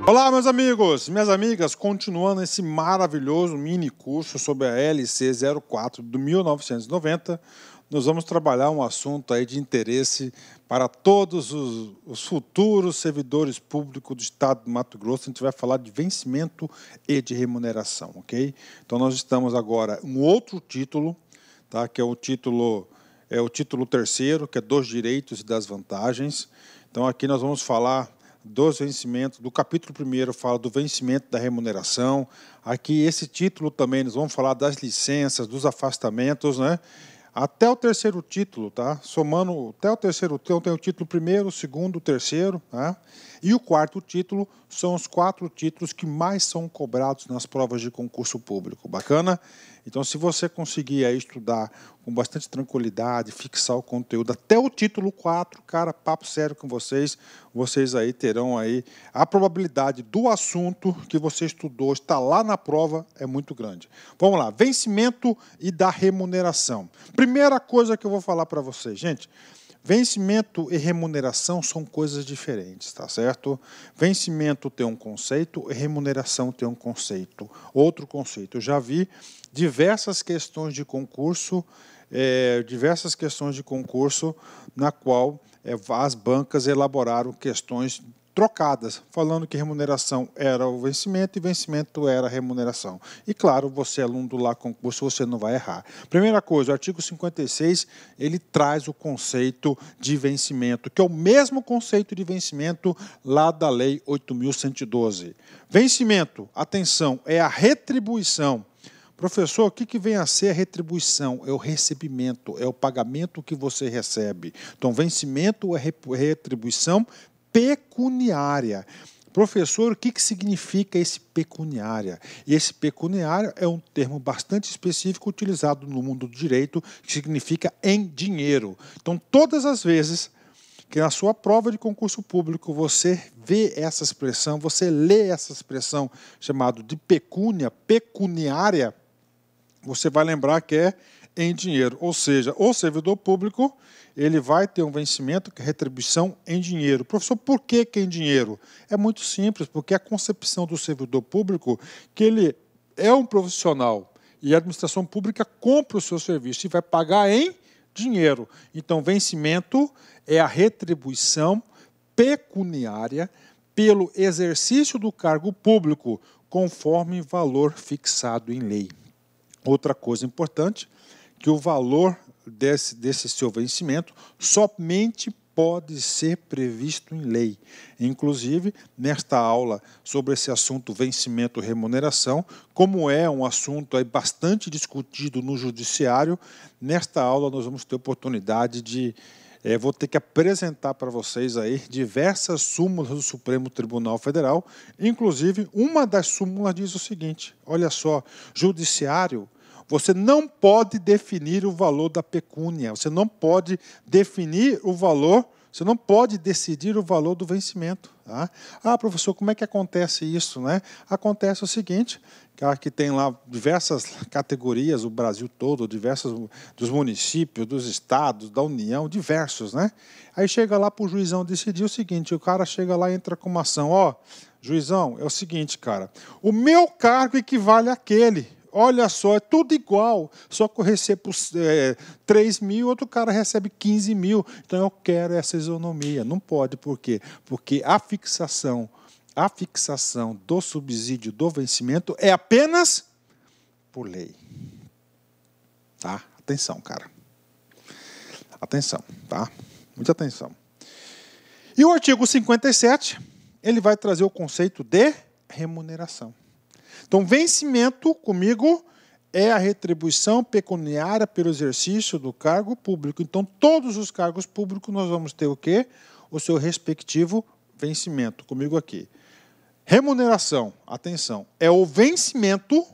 Olá, meus amigos, minhas amigas, continuando esse maravilhoso mini curso sobre a LC 04 de 1990, nós vamos trabalhar um assunto aí de interesse para todos os futuros servidores públicos do Estado do Mato Grosso. A gente vai falar de vencimento e de remuneração, ok? Então nós estamos agora em um outro título, tá? Que é o título terceiro, que é dos direitos e das vantagens. Então aqui nós vamos falar dos vencimentos, do capítulo 1º fala do vencimento da remuneração. Aqui esse título também nós vamos falar das licenças, dos afastamentos, né? Até o terceiro título, tá? Somando até o terceiro, então tem o título 1º, o 2º, o 3º, tá? E o 4º título são os 4 títulos que mais são cobrados nas provas de concurso público. Bacana? Então, se você conseguir aí estudar com bastante tranquilidade, fixar o conteúdo até o título 4, cara, papo sério com vocês, vocês aí terão aí a probabilidade do assunto que você estudou estar lá na prova é muito grande. Vamos lá, vencimento e da remuneração. Primeira coisa que eu vou falar para vocês, gente. Vencimento e remuneração são coisas diferentes, tá certo? Vencimento tem um conceito e remuneração tem um conceito. Outro conceito, eu já vi diversas questões de concurso, na qual as bancas elaboraram questões trocadas, falando que remuneração era o vencimento e vencimento era a remuneração. E claro, você aluno do lá concurso, você não vai errar. Primeira coisa, o artigo 56, ele traz o conceito de vencimento, que é o mesmo conceito de vencimento lá da Lei 8.112. Vencimento, atenção, é a retribuição. Professor, o que vem a ser a retribuição? É o recebimento, é o pagamento que você recebe. Então, vencimento é retribuição pecuniária. Professor, o que significa esse pecuniária? Esse pecuniário é um termo bastante específico utilizado no mundo do direito, que significa em dinheiro. Então, todas as vezes que na sua prova de concurso público você vê essa expressão, você lê essa expressão chamada de pecúnia, pecuniária, você vai lembrar que é em dinheiro. Ou seja, o servidor público ele vai ter um vencimento que é retribuição em dinheiro. Professor, por que em dinheiro? É muito simples, porque a concepção do servidor público que ele é um profissional e a administração pública compra o seu serviço e vai pagar em dinheiro. Então, vencimento é a retribuição pecuniária pelo exercício do cargo público, conforme valor fixado em lei. Outra coisa importante, que o valor desse seu vencimento somente pode ser previsto em lei. Inclusive, nesta aula sobre esse assunto vencimento e remuneração, como é um assunto aí bastante discutido no judiciário, nesta aula nós vamos ter oportunidade de vou ter que apresentar para vocês aí diversas súmulas do Supremo Tribunal Federal. Inclusive, uma das súmulas diz o seguinte, olha só, judiciário, você não pode definir o valor da pecúnia, você não pode definir o valor, você não pode decidir o valor do vencimento. Tá? Ah, professor, como é que acontece isso? Né? Acontece o seguinte, que tem lá diversas categorias, o Brasil todo, diversos dos municípios, dos estados, da União, diversos, né? Aí chega lá para o juizão decidir o seguinte, o cara chega lá e entra com uma ação, ó, juizão, é o seguinte, cara, o meu cargo equivale àquele. Olha só, é tudo igual, só que eu recebo 3 mil, outro cara recebe 15 mil. Então eu quero essa isonomia. Não pode, por quê? Porque a fixação do subsídio do vencimento é apenas por lei. Tá? Atenção, cara. Atenção, tá? Muita atenção. E o artigo 57, ele vai trazer o conceito de remuneração. Então, vencimento, comigo, é a retribuição pecuniária pelo exercício do cargo público. Então, todos os cargos públicos nós vamos ter o quê? O seu respectivo vencimento. Comigo aqui. Remuneração, atenção, é o vencimento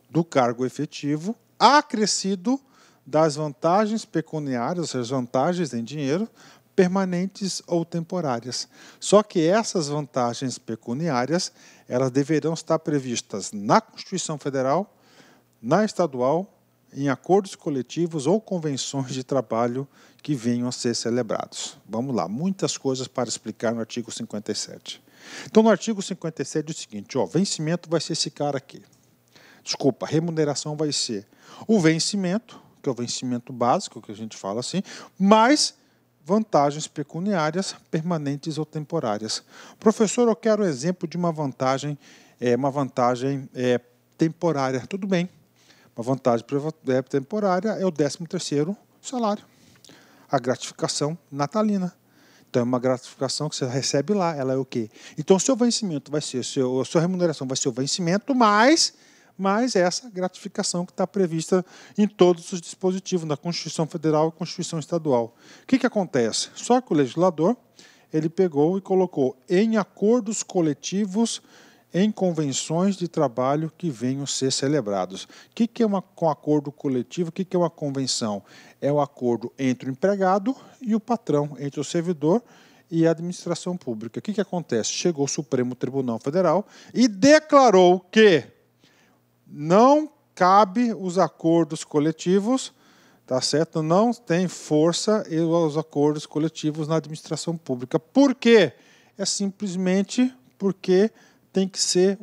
do cargo efetivo acrescido das vantagens pecuniárias, as vantagens em dinheiro, permanentes ou temporárias. Só que essas vantagens pecuniárias, elas deverão estar previstas na Constituição Federal, na estadual em acordos coletivos ou convenções de trabalho que venham a ser celebrados. Vamos lá, muitas coisas para explicar no artigo 57. Então, no artigo 57 diz o seguinte, vencimento vai ser esse cara aqui. Desculpa, remuneração vai ser o vencimento, que é o vencimento básico, que a gente fala assim, mais vantagens pecuniárias permanentes ou temporárias. Professor, eu quero um exemplo de uma vantagem temporária. Tudo bem. Uma vantagem temporária é o 13º salário, a gratificação natalina. Então, é uma gratificação que você recebe lá. Ela é o quê? Então, seu vencimento vai ser, a sua remuneração vai ser o vencimento mais essa gratificação que está prevista em todos os dispositivos, na Constituição Federal e Constituição Estadual. O que acontece? Só que o legislador, ele pegou e colocou em acordos coletivos, em convenções de trabalho que venham a ser celebrados. O que é um acordo coletivo? O que é uma convenção? É o acordo entre o empregado e o patrão, entre o servidor e a administração pública. O que acontece? Chegou o Supremo Tribunal Federal e declarou que não cabe os acordos coletivos, tá certo? Não tem força os acordos coletivos na administração pública. Por quê? É simplesmente porque tem que ser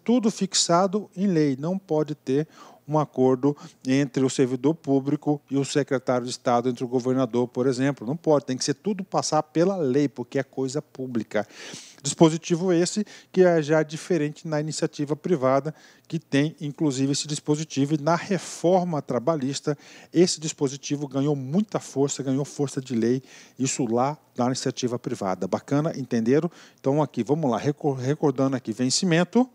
tudo fixado em lei. Não pode ter um acordo entre o servidor público e o secretário de Estado, entre o governador, por exemplo. Não pode, tem que ser tudo passar pela lei, porque é coisa pública. Dispositivo esse que é já diferente na iniciativa privada, que tem, inclusive, esse dispositivo. E na reforma trabalhista, esse dispositivo ganhou muita força, ganhou força de lei, isso lá na iniciativa privada. Bacana? Entenderam? Então, aqui, vamos lá, recordando aqui, vencimento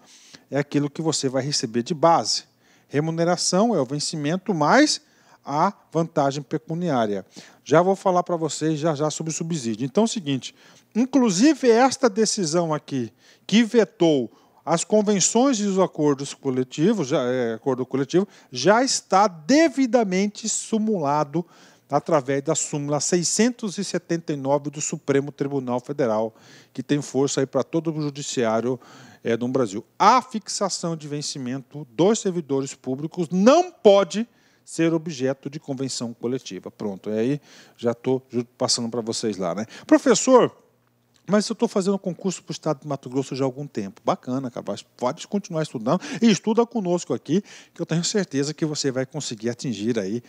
é aquilo que você vai receber de base. Remuneração é o vencimento mais a vantagem pecuniária. Já vou falar para vocês já sobre o subsídio. Então, é o seguinte, inclusive esta decisão aqui, que vetou as convenções e os acordos coletivos, acordo coletivo, já está devidamente sumulado através da súmula 679 do Supremo Tribunal Federal, que tem força aí para todo o judiciário no Brasil. A fixação de vencimento dos servidores públicos não pode ser objeto de convenção coletiva. Pronto, aí já estou passando para vocês lá, né? Professor, mas eu estou fazendo concurso para o Estado de Mato Grosso já há algum tempo. Bacana, capaz. Pode continuar estudando. E estuda conosco aqui, que eu tenho certeza que você vai conseguir atingir aí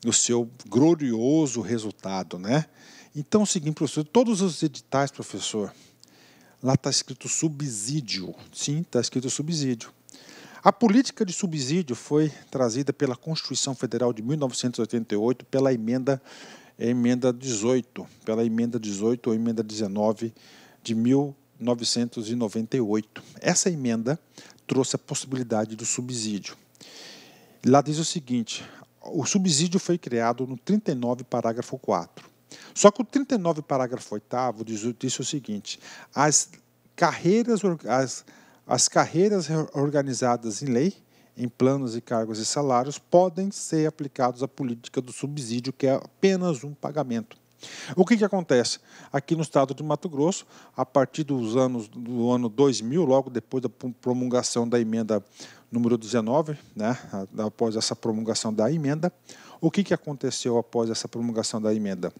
o seu glorioso resultado, né? Então, é o seguinte, professor, todos os editais, professor, lá está escrito subsídio. Sim, está escrito subsídio. A política de subsídio foi trazida pela Constituição Federal de 1988, pela emenda 18, ou emenda 19 de 1998. Essa emenda trouxe a possibilidade do subsídio. Lá diz o seguinte, o subsídio foi criado no 39, parágrafo 4. Só que o 39, parágrafo 8º, diz o seguinte, as carreiras organizadas em lei, em planos e cargos e salários, podem ser aplicados à política do subsídio, que é apenas um pagamento. O que acontece? Aqui no estado de Mato Grosso, a partir do ano 2000, logo depois da promulgação da emenda número 19, né, após essa promulgação da emenda, o que aconteceu após essa promulgação da emenda?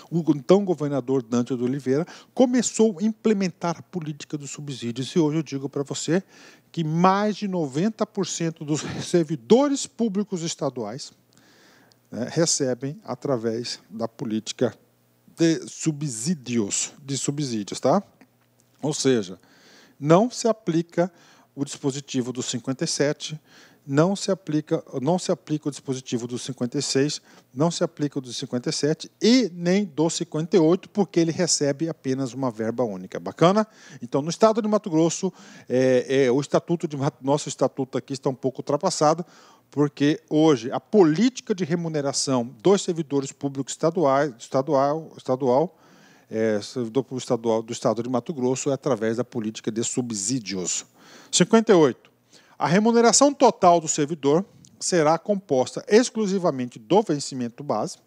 O então governador Dante de Oliveira começou a implementar a política dos subsídios e hoje eu digo para você que mais de 90% dos servidores públicos estaduais, né, recebem através da política de subsídios, tá? Ou seja, não se aplica o dispositivo do 57, não se aplica o dispositivo do 56, não se aplica o do 57 e nem do 58, porque ele recebe apenas uma verba única. Bacana? Então, no estado de Mato Grosso, nosso estatuto aqui está um pouco ultrapassado, porque hoje a política de remuneração dos servidores públicos servidor público estadual do estado de Mato Grosso é através da política de subsídios. 58. A remuneração total do servidor será composta exclusivamente do vencimento base,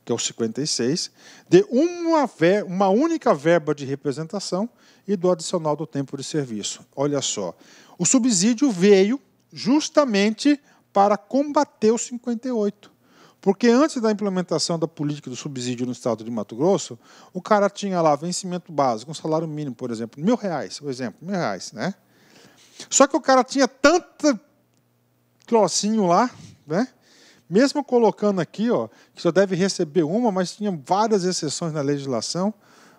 que é o 56, de uma única verba de representação e do adicional do tempo de serviço. Olha só, o subsídio veio justamente para combater o 58. Porque antes da implementação da política do subsídio no estado de Mato Grosso, o cara tinha lá vencimento básico, um salário mínimo, por exemplo, R$ 1.000, por exemplo, R$ 1.000, né? Só que o cara tinha tanto trocinho lá, né? Mesmo colocando aqui, ó, que só deve receber uma, mas tinha várias exceções na legislação,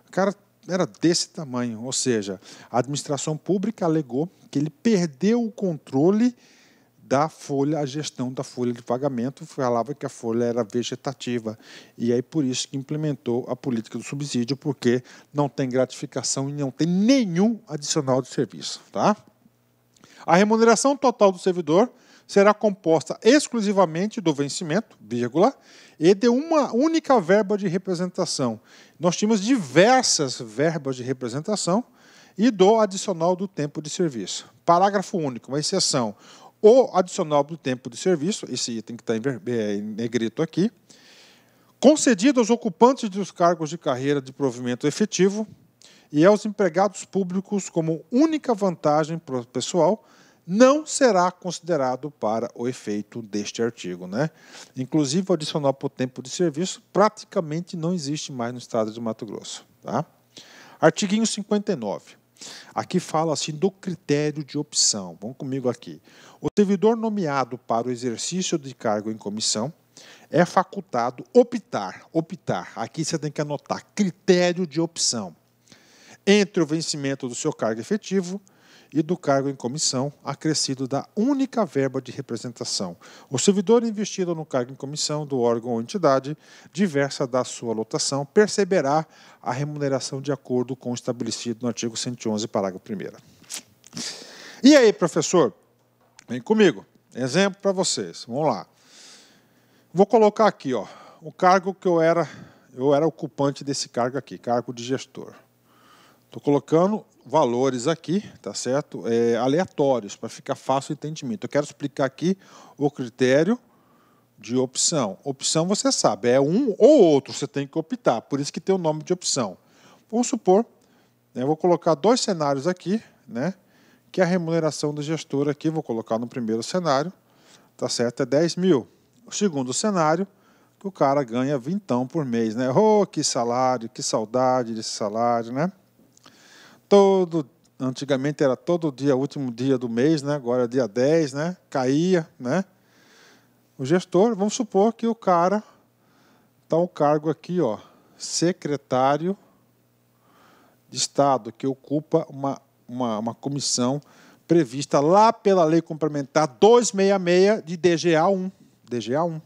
o cara era desse tamanho. Ou seja, a administração pública alegou que ele perdeu o controle da folha, a gestão da folha de pagamento, falava que a folha era vegetativa. E aí por isso que implementou a política do subsídio, porque não tem gratificação e não tem nenhum adicional de serviço. Tá? A remuneração total do servidor será composta exclusivamente do vencimento, vírgula, e de uma única verba de representação. Nós tínhamos diversas verbas de representação e do adicional do tempo de serviço. Parágrafo único, uma exceção. O adicional do tempo de serviço, esse item que está em negrito aqui, concedido aos ocupantes dos cargos de carreira de provimento efetivo e aos empregados públicos como única vantagem pessoal, não será considerado para o efeito deste artigo, né? Inclusive, o adicional por tempo de serviço praticamente não existe mais no estado de Mato Grosso. Tá? Artiguinho 59. Aqui fala assim do critério de opção. Vamos comigo aqui. O servidor nomeado para o exercício de cargo em comissão é facultado optar. Aqui você tem que anotar critério de opção entre o vencimento do seu cargo efetivo e do cargo em comissão, acrescido da única verba de representação. O servidor investido no cargo em comissão do órgão ou entidade, diversa da sua lotação, perceberá a remuneração de acordo com o estabelecido no artigo 111, parágrafo 1º. E aí, professor? Vem comigo. Exemplo para vocês. Vamos lá. Vou colocar aqui, ó, o cargo que eu era ocupante desse cargo aqui, cargo de gestor. Estou colocando valores aqui, tá certo? Aleatórios, para ficar fácil o entendimento. Eu quero explicar aqui o critério de opção. Opção, você sabe, é um ou outro, você tem que optar, por isso que tem o nome de opção. Vamos supor, eu vou colocar dois cenários aqui, né? Que a remuneração do gestor aqui, vou colocar no primeiro cenário, tá certo? É 10 mil. O segundo cenário, que o cara ganha 20 por mês, né? Oh, que salário, que saudade desse salário, né? Antigamente era todo dia, último dia do mês, né? Agora é dia 10, né? Caía, né? O gestor, vamos supor que o cara está um cargo aqui, ó, secretário de Estado, que ocupa uma comissão prevista lá pela Lei Complementar 266 de DGA-1. DGA-1.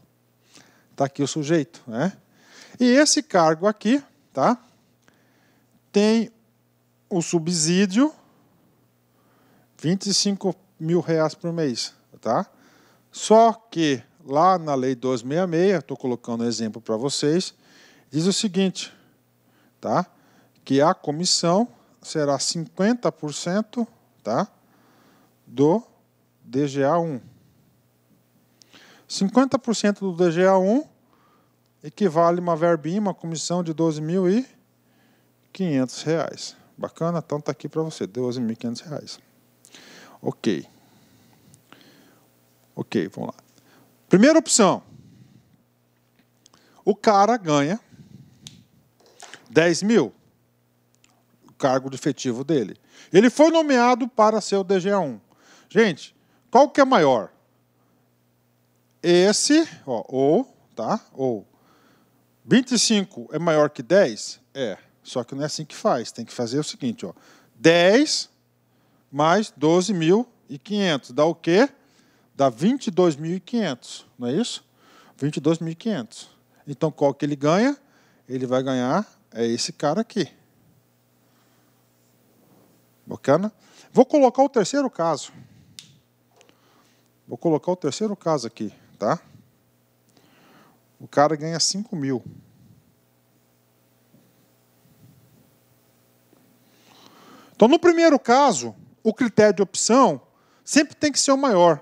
Está aqui o sujeito, né? E esse cargo aqui, tá? Tem o subsídio, R$ 25.000 por mês, tá? Só que lá na Lei 266, estou colocando um exemplo para vocês, diz o seguinte, tá? Que a comissão será 50%, tá? Do DGA-1. 50% do DGA-1 equivale a uma verbinha, uma comissão de R$ 12.500. Bacana? Então está aqui para você, R$ 12.500. Ok. Ok, vamos lá. Primeira opção. O cara ganha 10 mil. O cargo de efetivo dele. Ele foi nomeado para ser o DGA-1. Gente, qual que é maior? Esse, ó, ou 25 é maior que 10? É. Só que não é assim que faz. Tem que fazer o seguinte, ó. 10 mais 12.500. Dá o quê? Dá 22.500. Não é isso? 22.500. Então, qual que ele ganha? Ele vai ganhar esse cara aqui. Bacana? Vou colocar o terceiro caso. Vou colocar o terceiro caso aqui, tá? O cara ganha 5 mil. Então, no primeiro caso, o critério de opção sempre tem que ser o maior.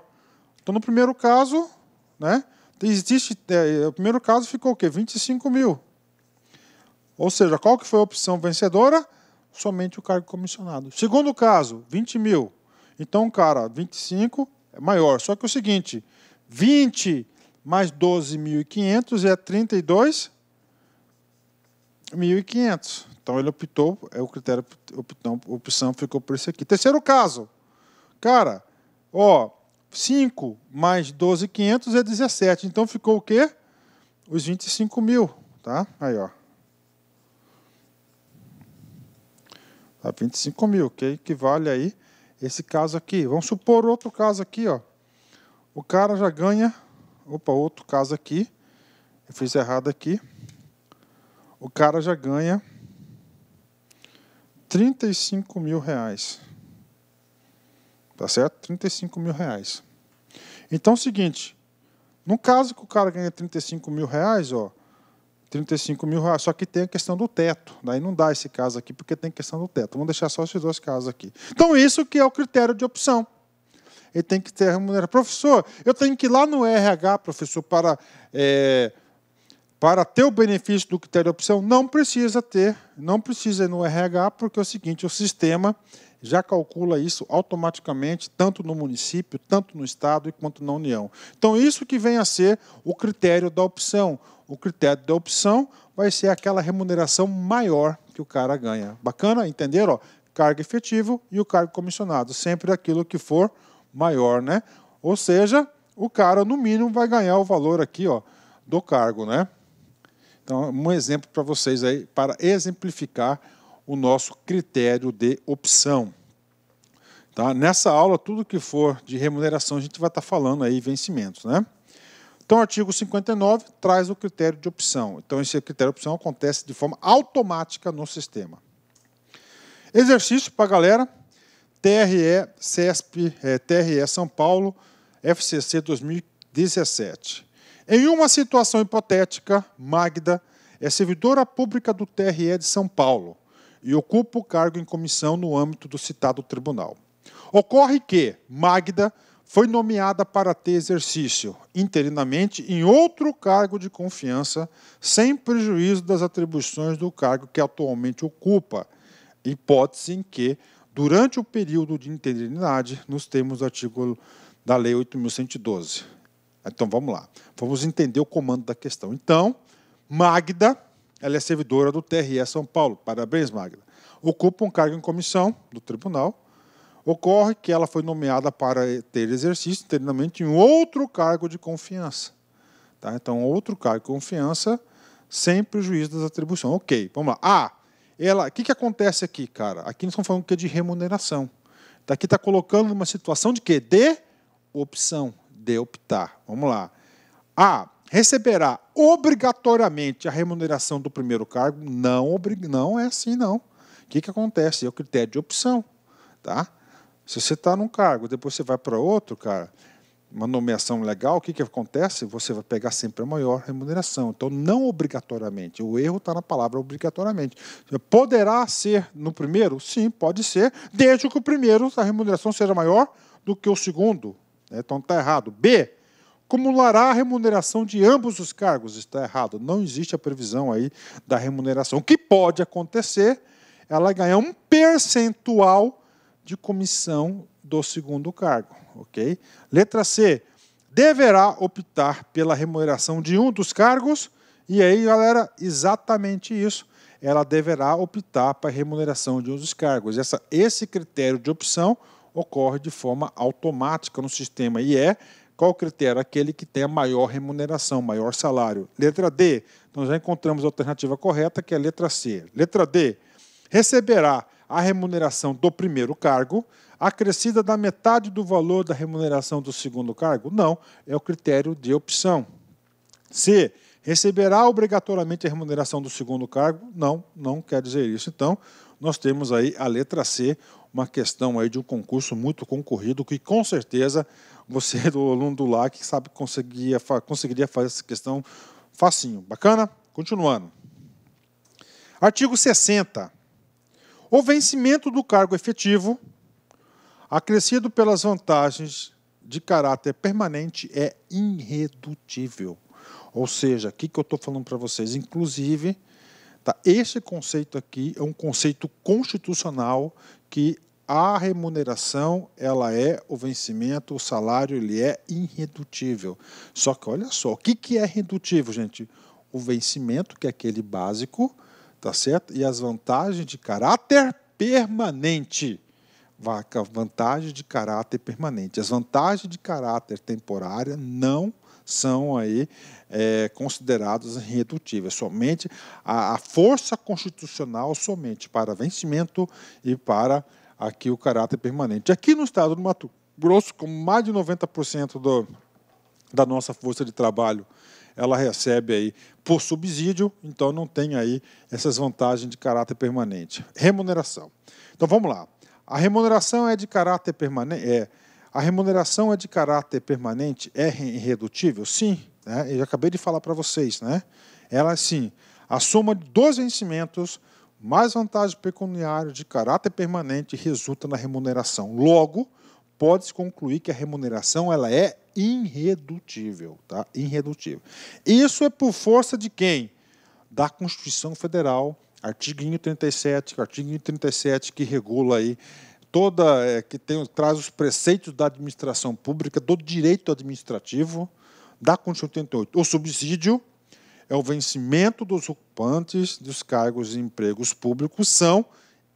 Então, no primeiro caso, né, o primeiro caso ficou o quê? 25 mil. Ou seja, qual que foi a opção vencedora? Somente o cargo comissionado. Segundo caso, 20 mil. Então, cara, 25 é maior. Só que é o seguinte, 20 mais 12.500 é 32.500. Então, ele optou, o critério opção ficou por esse aqui. Terceiro caso. Cara, 5 mais 12.500 é 17. Então, ficou o quê? Os 25 mil. Tá? Aí, ó. Tá, 25 mil, que equivale aí esse caso aqui. Vamos supor outro caso aqui, ó. O cara já ganha... Opa, outro caso aqui. Eu fiz errado aqui. O cara já ganha 35 mil reais. Tá certo? 35 mil reais. Então é o seguinte. No caso que o cara ganha 35 mil reais, 35 mil reais, só que tem a questão do teto. Daí não dá esse caso aqui, porque tem questão do teto. Vamos deixar só esses dois casos aqui. Então, isso que é o critério de opção. Ele tem que ter remuneração. Professor, eu tenho que ir lá no RH, professor, para ter o benefício do critério de opção? Não precisa ter, não precisa ir no RH, porque é o seguinte, o sistema já calcula isso automaticamente, tanto no município, tanto no estado, quanto na União. Então, isso que vem a ser o critério da opção. O critério da opção vai ser aquela remuneração maior que o cara ganha. Bacana? Entenderam? Cargo efetivo e o cargo comissionado. Sempre aquilo que for maior, né? Ou seja, o cara, no mínimo, vai ganhar o valor aqui, do cargo, né? Então, um exemplo para vocês aí, para exemplificar o nosso critério de opção. Tá? Nessa aula, tudo que for de remuneração, a gente vai estar falando aí vencimentos, né? Então, o artigo 59 traz o critério de opção. Então, esse critério de opção acontece de forma automática no sistema. Exercício para a galera, TRE, CESP, TRE São Paulo, FCC 2017. Em uma situação hipotética, Magda é servidora pública do TRE de São Paulo e ocupa o cargo em comissão no âmbito do citado tribunal. Ocorre que Magda foi nomeada para ter exercício interinamente em outro cargo de confiança, sem prejuízo das atribuições do cargo que atualmente ocupa, hipótese em que, durante o período de interinidade, nos termos do artigo da Lei 8.112. Então, vamos lá. Vamos entender o comando da questão. Então, Magda, ela é servidora do TRE São Paulo. Parabéns, Magda. Ocupa um cargo em comissão do tribunal. Ocorre que ela foi nomeada para ter exercício interinamente em outro cargo de confiança. Tá? Então, outro cargo de confiança, sem prejuízo das atribuições. Ok, vamos lá. O que acontece aqui, cara? Aqui nós estamos falando de remuneração. Aqui está colocando uma situação de quê? De opção, de optar. Vamos lá. Receberá obrigatoriamente a remuneração do primeiro cargo? Não é assim, não. O que acontece? É o critério de opção. Tá? Se você está num cargo, depois você vai para outro, cara, uma nomeação legal, o que acontece? Você vai pegar sempre a maior remuneração. Então, não obrigatoriamente. O erro está na palavra obrigatoriamente. Poderá ser no primeiro? Sim, pode ser, desde que o primeiro, a remuneração seja maior do que o segundo. Então, está errado. B, acumulará a remuneração de ambos os cargos. Está errado. Não existe a previsão aí da remuneração. O que pode acontecer? Ela ganhar um percentual de comissão do segundo cargo. Ok? Letra C, deverá optar pela remuneração de um dos cargos. E aí, galera, exatamente isso. Ela deverá optar para a remuneração de um dos cargos. Esse critério de opção ocorre de forma automática no sistema. E qual o critério? Aquele que tem a maior remuneração, maior salário. Letra D, nós já encontramos a alternativa correta, que é a letra C. Letra D, receberá a remuneração do primeiro cargo, acrescida da metade do valor da remuneração do segundo cargo? Não, é o critério de opção. C, receberá obrigatoriamente a remuneração do segundo cargo? Não, não quer dizer isso. Então, nós temos aí a letra C, uma questão aí de um concurso muito concorrido, que com certeza você, do aluno do LAC, sabe que conseguiria fazer essa questão facinho. Bacana? Continuando. Artigo 60. O vencimento do cargo efetivo, acrescido pelas vantagens de caráter permanente, é irredutível. Ou seja, o que eu estou falando para vocês? Inclusive, esse conceito aqui é um conceito constitucional que a remuneração, ela é o vencimento, o salário, ele é irredutível. Só que olha só, o que é irredutível, gente? O vencimento, que é aquele básico, tá certo? E as vantagens de caráter permanente. Vantagem de caráter permanente. As vantagens de caráter temporária não são aí consideradas irredutíveis. Somente a força constitucional somente para vencimento e para aqui o caráter permanente. Aqui no estado do Mato Grosso, com mais de 90% da nossa força de trabalho, ela recebe aí por subsídio, então não tem aí essas vantagens de caráter permanente. Remuneração. Então vamos lá. A remuneração é de caráter permanente? A remuneração é de caráter permanente? É irredutível? Sim. Né? Eu já acabei de falar para vocês. Né? Ela, sim, a soma de 2 vencimentos mais vantagem pecuniária de caráter permanente resulta na remuneração. Logo, pode-se concluir que a remuneração ela é irredutível. Tá? Irredutível. Isso é por força de quem? Da Constituição Federal, artigo 37, que regula aí traz os preceitos da administração pública, do direito administrativo, da Constituição 88. O subsídio é o vencimento dos ocupantes dos cargos e empregos públicos são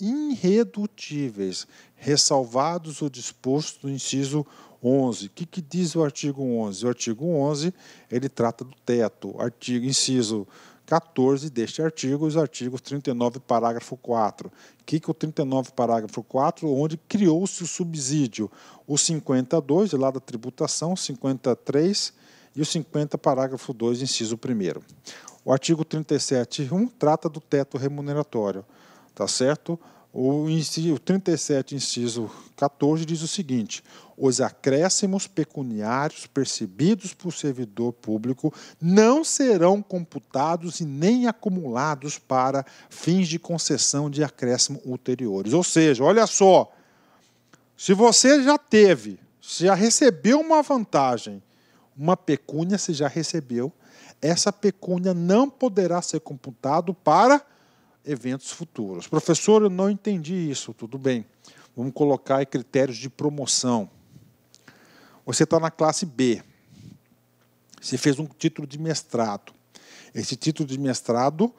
irredutíveis, ressalvados o disposto do inciso 11. O que diz o artigo 11? O artigo 11 ele trata do teto. Inciso 14 deste artigo, os artigos 39, parágrafo 4. O que o 39, parágrafo 4, onde criou-se o subsídio? O 52, lá da tributação, 53 e o 50, parágrafo 2, inciso 1º. O artigo 37.1 trata do teto remuneratório, tá certo? O 37, inciso 14, diz o seguinte: os acréscimos pecuniários percebidos por servidor público não serão computados e nem acumulados para fins de concessão de acréscimo ulteriores. Ou seja, olha só, se você já recebeu uma vantagem, uma pecúnia você já recebeu, essa pecúnia não poderá ser computado para eventos futuros. Professor, eu não entendi isso. Tudo bem. Vamos colocar aí critérios de promoção. Você está na classe B. Você fez um título de mestrado. Esse título de mestrado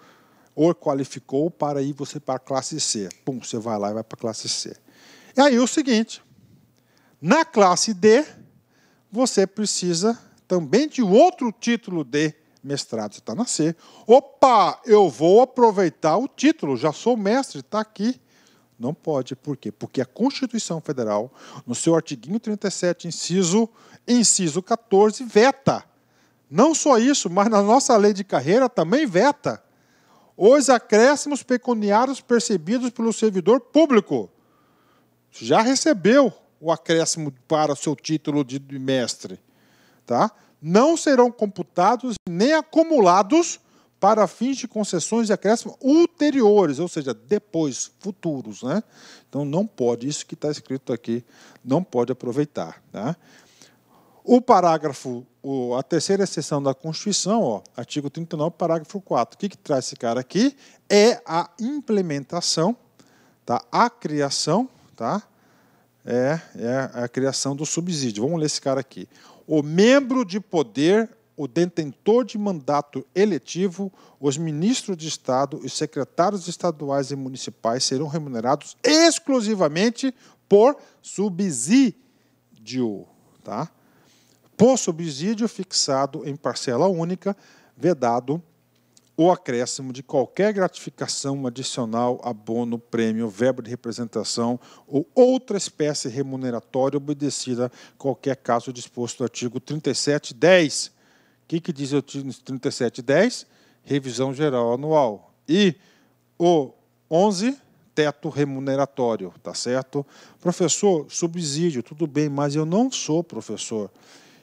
ou qualificou para ir você para a classe C. Pum, você vai lá e vai para a classe C. E aí o seguinte, na classe D, você precisa também de outro título de mestrado. Você está na C. Opa, eu vou aproveitar o título, já sou mestre, está aqui. Não pode, por quê? Porque a Constituição Federal, no seu artigo 37, inciso 14, veta. Não só isso, mas na nossa lei de carreira também veta os acréscimos pecuniários percebidos pelo servidor público. Já recebeu o acréscimo para o seu título de mestre. Tá? Não serão computados nem acumulados para fins de concessões e acréscimos ulteriores, ou seja, depois, futuros. Né? Então, não pode, isso que está escrito aqui, não pode aproveitar. Tá? O parágrafo, a terceira seção da Constituição, ó, artigo 39, parágrafo 4. O que traz esse cara aqui? É a implementação, tá? A criação, tá? É a criação do subsídio. Vamos ler esse cara aqui. O membro de poder, o detentor de mandato eletivo, os ministros de Estado, os secretários estaduais e municipais serão remunerados exclusivamente por subsídio, tá? Por subsídio fixado em parcela única, vedado o acréscimo de qualquer gratificação adicional, abono, prêmio, verba de representação ou outra espécie remuneratória obedecida a qualquer caso disposto no artigo 37.10. O que diz o artigo 37.10? Revisão geral anual. E o 11, teto remuneratório, tá certo? Professor, subsídio, tudo bem, mas eu não sou professor.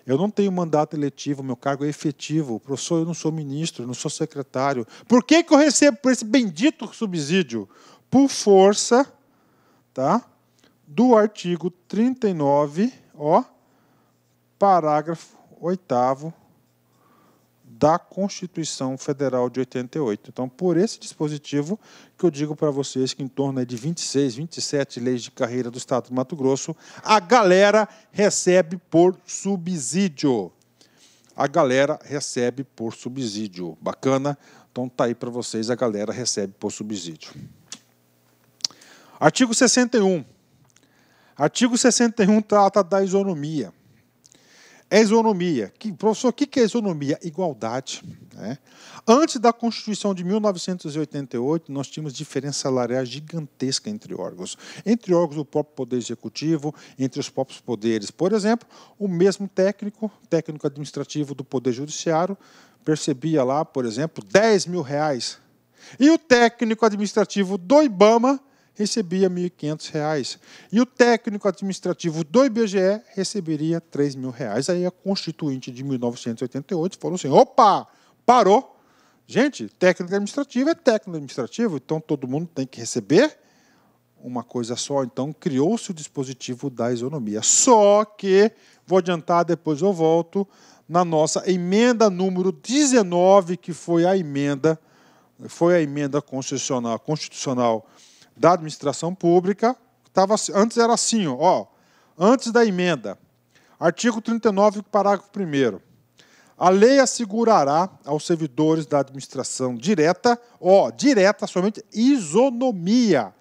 Eu não tenho mandato eletivo, meu cargo é efetivo. Professor, eu não sou ministro, eu não sou secretário. Por que eu recebo esse bendito subsídio? Por força, tá, do artigo 39, ó, parágrafo 8º da Constituição Federal de 88. Então, por esse dispositivo que eu digo para vocês que em torno de 26, 27 leis de carreira do Estado do Mato Grosso, a galera recebe por subsídio. A galera recebe por subsídio. Bacana? Então, tá aí para vocês, a galera recebe por subsídio. Artigo 61. Artigo 61 trata da isonomia. É isonomia. Professor, o que é isonomia? Igualdade. Né? Antes da Constituição de 1988, nós tínhamos diferença salarial gigantesca entre órgãos. Entre órgãos do próprio Poder Executivo, entre os próprios poderes. Por exemplo, o mesmo técnico administrativo do Poder Judiciário, percebia lá, por exemplo, R$10.000. E o técnico administrativo do IBAMA recebia R$1.500. E o técnico administrativo do IBGE receberia R$3.000. Aí a Constituinte de 1988 falou assim, opa, parou. Gente, técnico administrativo é técnico administrativo, então todo mundo tem que receber uma coisa só. Então criou-se o dispositivo da isonomia. Só que, vou adiantar, depois eu volto, na nossa emenda número 19, que foi a emenda constitucional da administração pública, antes era assim, antes da emenda, artigo 39, parágrafo 1º, a lei assegurará aos servidores da administração direta, somente isonomia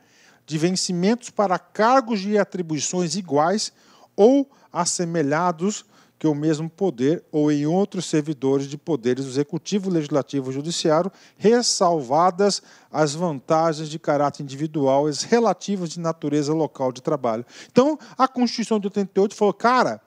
de vencimentos para cargos e atribuições iguais ou assemelhados que o mesmo poder ou em outros servidores de poderes executivo, legislativo e judiciário, ressalvadas as vantagens de caráter individual e as relativas de natureza local de trabalho. Então, a Constituição de 88 falou, cara,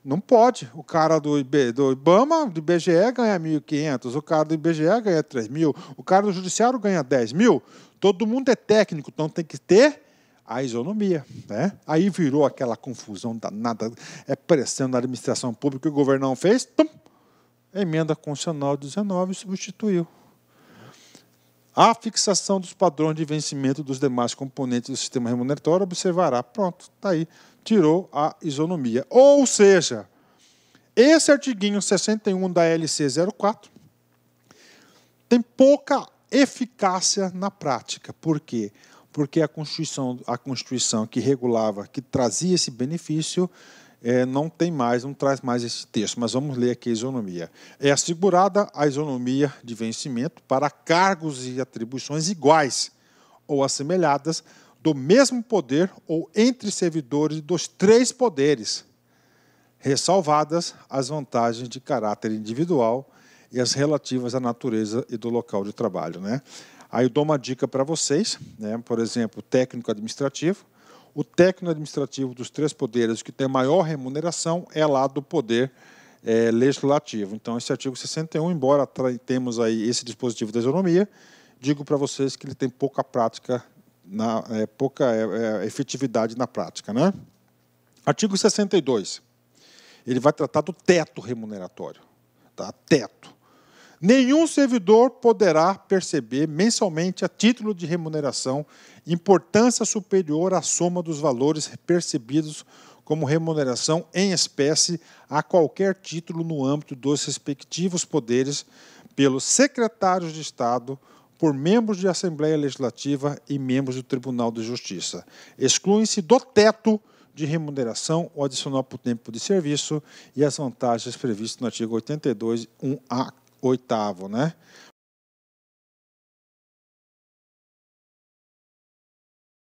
não pode. O cara do IBAMA, do IBGE, ganha 1.500, o cara do IBGE ganha 3.000, o cara do Judiciário ganha 10.000. Todo mundo é técnico, então tem que ter a isonomia. Né? Aí virou aquela confusão danada, pressão na administração pública, que o governão fez, emenda constitucional 19 substituiu. A fixação dos padrões de vencimento dos demais componentes do sistema remuneratório observará. Pronto, está aí. Tirou a isonomia. Ou seja, esse artiguinho 61 da LC 04 tem pouca eficácia na prática. Por quê? Porque a Constituição que regulava, que trazia esse benefício, não traz mais esse texto. Mas vamos ler aqui a isonomia. É assegurada a isonomia de vencimento para cargos e atribuições iguais ou assemelhadas do mesmo poder ou entre servidores dos 3 poderes, ressalvadas as vantagens de caráter individual e as relativas à natureza e do local de trabalho. Né? Aí eu dou uma dica para vocês, né? Por exemplo, técnico administrativo. O técnico administrativo dos 3 poderes que tem maior remuneração é lá do poder legislativo. Então, esse artigo 61, embora temos aí esse dispositivo da isonomia, digo para vocês que ele tem pouca prática, pouca efetividade na prática. Né? Artigo 62. Ele vai tratar do teto remuneratório. Tá? Teto. Nenhum servidor poderá perceber mensalmente, a título de remuneração, importância superior à soma dos valores percebidos como remuneração em espécie a qualquer título no âmbito dos respectivos poderes pelos secretários de Estado, por membros de Assembleia Legislativa e membros do Tribunal de Justiça. Excluem-se do teto de remuneração o adicional por tempo de serviço e as vantagens previstas no artigo 82, 1A, 8º, né?